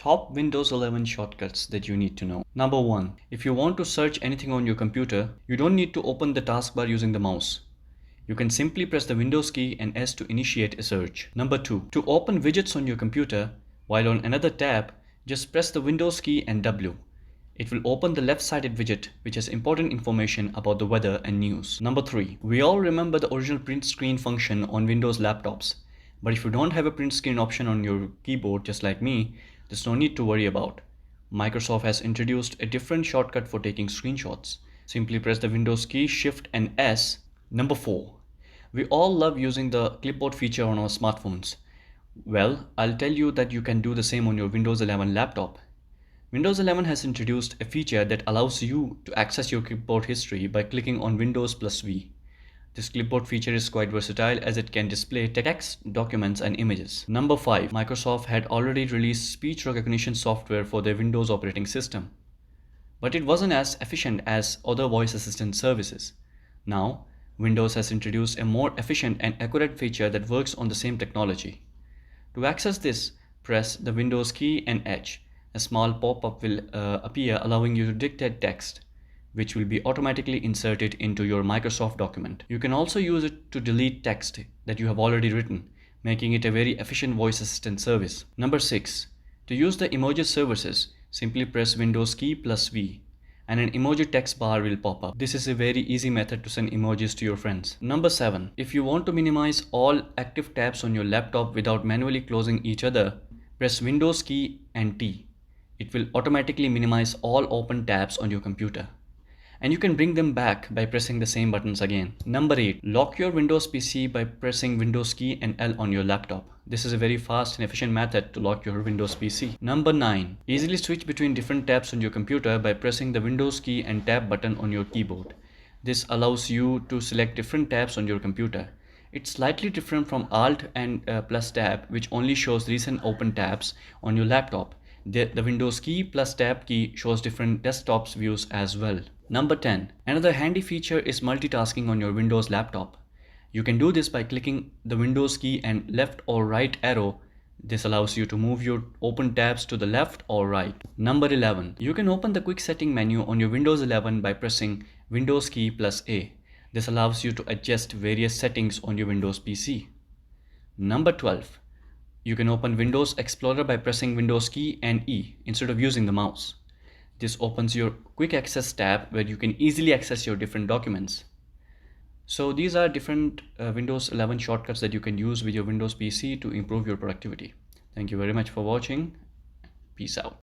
Top Windows 11 shortcuts that you need to know. Number 1. If you want to search anything on your computer, you don't need to open the taskbar using the mouse. You can simply press the Windows key and S to initiate a search. Number 2. To open widgets on your computer, while on another tab, just press the Windows key and W. It will open the left-sided widget which has important information about the weather and news. Number 3. We all remember the original print screen function on Windows laptops. But if you don't have a print screen option on your keyboard just like me, there's no need to worry about. Microsoft has introduced a different shortcut for taking screenshots. Simply press the Windows key, Shift and S. Number 4. We all love using the clipboard feature on our smartphones. Well, I'll tell you that you can do the same on your Windows 11 laptop. Windows 11 has introduced a feature that allows you to access your clipboard history by clicking on Windows plus V. This clipboard feature is quite versatile as it can display text, documents, and images. Number 5. Microsoft had already released speech recognition software for their Windows operating system. But it wasn't as efficient as other voice assistant services. Now, Windows has introduced a more efficient and accurate feature that works on the same technology. To access this, press the Windows key and H. A small pop-up will appear allowing you to dictate text, which will be automatically inserted into your Microsoft document. You can also use it to delete text that you have already written, making it a very efficient voice assistant service. Number 6. To use the emoji services, simply press Windows key plus V and an emoji text bar will pop up. This is a very easy method to send emojis to your friends. Number 7. If you want to minimize all active tabs on your laptop without manually closing each other, press Windows key and T. It will automatically minimize all open tabs on your computer. And you can bring them back by pressing the same buttons again. Number 8. Lock your Windows PC by pressing Windows key and L on your laptop. This is a very fast and efficient method to lock your Windows PC. Number 9. Easily switch between different tabs on your computer by pressing the Windows key and tab button on your keyboard. This allows you to select different tabs on your computer. It's slightly different from Alt and plus tab, which only shows recent open tabs on your laptop. The Windows key plus tab key shows different desktops views as well. Number 10. Another handy feature is multitasking on your Windows laptop. You can do this by clicking the Windows key and left or right arrow. This allows you to move your open tabs to the left or right. Number 11. You can open the quick setting menu on your Windows 11 by pressing Windows key plus A. This allows you to adjust various settings on your Windows PC. Number 12. You can open Windows Explorer by pressing Windows key and E instead of using the mouse. This opens your quick access tab where you can easily access your different documents. So these are different Windows 11 shortcuts that you can use with your Windows PC to improve your productivity. Thank you very much for watching. Peace out.